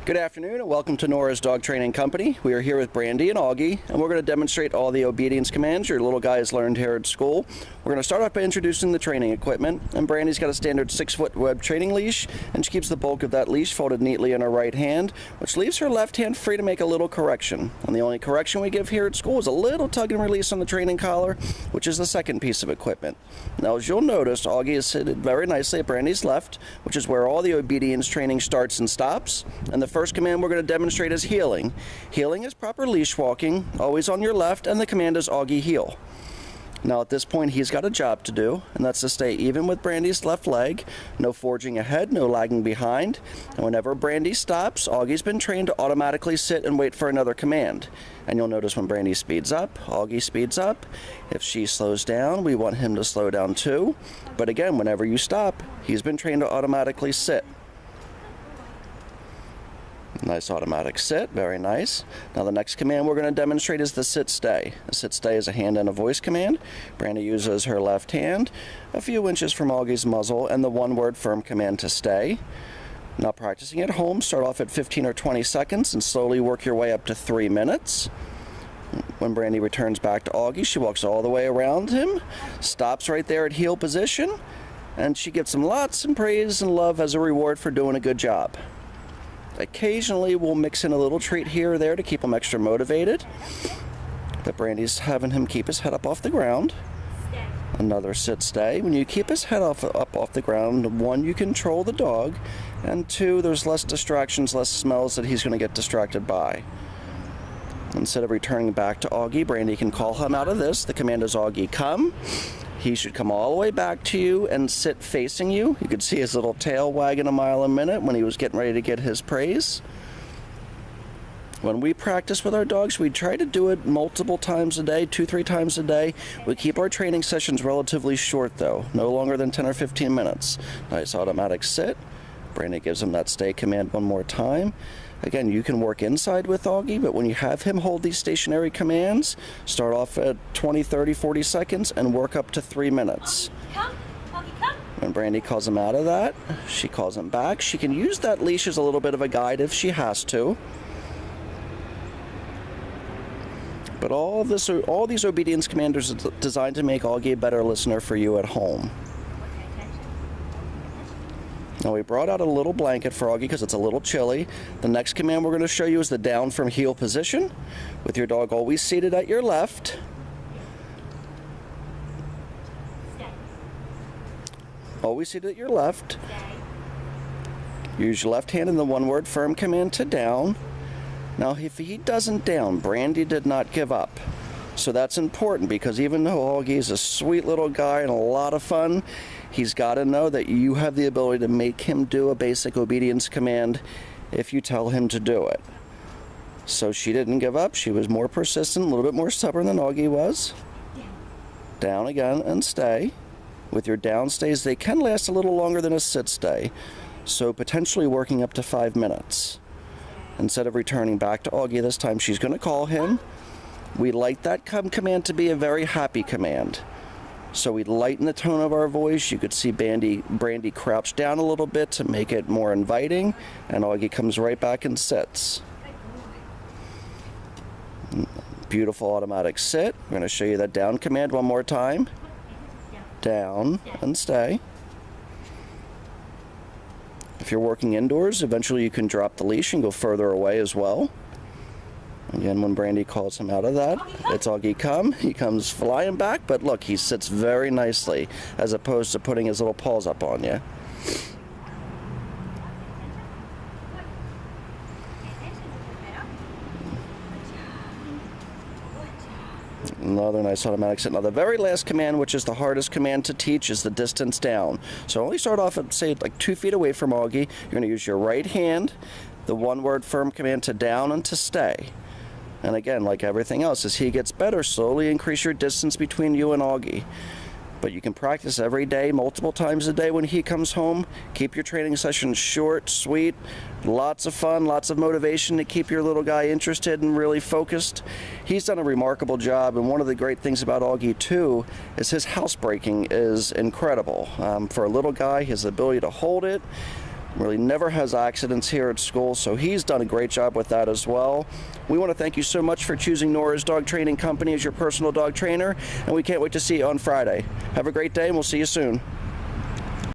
Good afternoon and welcome to Nora's Dog Training Company. We are here with Brandy and Augie, and we're going to demonstrate all the obedience commands your little guy has learned here at school. We're going to start off by introducing the training equipment, and Brandy's got a standard 6-foot web training leash, and she keeps the bulk of that leash folded neatly in her right hand, which leaves her left hand free to make a little correction. And the only correction we give here at school is a little tug and release on the training collar, which is the second piece of equipment. Now, as you'll notice, Augie is seated very nicely at Brandy's left, which is where all the obedience training starts and stops. And the first command we're going to demonstrate is heeling. Heeling is proper leash walking, always on your left, and the command is Augie heel. Now at this point he's got a job to do, and that's to stay even with Brandy's left leg, no forging ahead, no lagging behind, and whenever Brandy stops, Augie's been trained to automatically sit and wait for another command. And you'll notice when Brandy speeds up, Augie speeds up. If she slows down, we want him to slow down too. But again, whenever you stop, he's been trained to automatically sit. Nice automatic sit, very nice. Now the next command we're going to demonstrate is the sit-stay. The sit-stay is a hand and a voice command. Brandy uses her left hand a few inches from Augie's muzzle and the one-word firm command to stay. Now practicing at home, start off at 15 or 20 seconds and slowly work your way up to 3 minutes. When Brandy returns back to Augie, she walks all the way around him, stops right there at heel position, and she gives him lots of praise and love as a reward for doing a good job. Occasionally we'll mix in a little treat here or there to keep him extra motivated. But Brandy's having him keep his head up off the ground. Another sit stay. When you keep his head up off the ground, 1, you control the dog, and 2, there's less distractions, less smells that he's going to get distracted by. Instead of returning back to Augie, Brandy can call him out of this. The command is Augie come. He should come all the way back to you and sit facing you. You could see his little tail wagging a mile a minute when he was getting ready to get his praise. When we practice with our dogs, we try to do it multiple times a day, 2-3 times a day. We keep our training sessions relatively short though, no longer than 10 or 15 minutes. Nice automatic sit. Brandy gives him that stay command one more time. Again, you can work inside with Augie, but when you have him hold these stationary commands, start off at 20, 30, 40 seconds and work up to 3 minutes. When Brandy calls him out of that, she calls him back. She can use that leash as a little bit of a guide if she has to. But all these obedience commands are designed to make Augie a better listener for you at home. Now we brought out a little blanket for Augie because it's a little chilly. The next command we're going to show you is the down from heel position, with your dog always seated at your left. Always seated at your left. Use your left hand in the one-word firm command to down. Now if he doesn't down, Brandy did not give up. So that's important because even though Augie is a sweet little guy and a lot of fun, he's got to know that you have the ability to make him do a basic obedience command if you tell him to do it. So she didn't give up. She was more persistent, a little bit more stubborn than Augie was. Down again and stay. With your down stays, they can last a little longer than a sit stay, so potentially working up to 5 minutes. Instead of returning back to Augie this time, she's going to call him. We like that command to be a very happy command. So we lighten the tone of our voice. You could see Brandy crouch down a little bit to make it more inviting, and Augie comes right back and sits. Beautiful automatic sit. We're going to show you that down command one more time. Down and stay. If you're working indoors, eventually you can drop the leash and go further away as well. Again, when Brandy calls him out of that, it's Augie come. He comes flying back, but look, he sits very nicely as opposed to putting his little paws up on you. Another nice automatic sit. Now the very last command, which is the hardest command to teach, is the distance down. So only start off at, say, like 2 feet away from Augie. You're going to use your right hand, the one-word firm command to down and to stay. And again, like everything else, as he gets better, slowly increase your distance between you and Augie. But you can practice every day, multiple times a day when he comes home. Keep your training sessions short, sweet, lots of fun, lots of motivation to keep your little guy interested and really focused. He's done a remarkable job, and one of the great things about Augie too is his housebreaking is incredible. For a little guy, his ability to hold it, Really never has accidents here at school, so he's done a great job with that as well. We want to thank you so much for choosing Nora's Dog Training Company as your personal dog trainer, and we can't wait to see you on Friday. Have a great day, and we'll see you soon.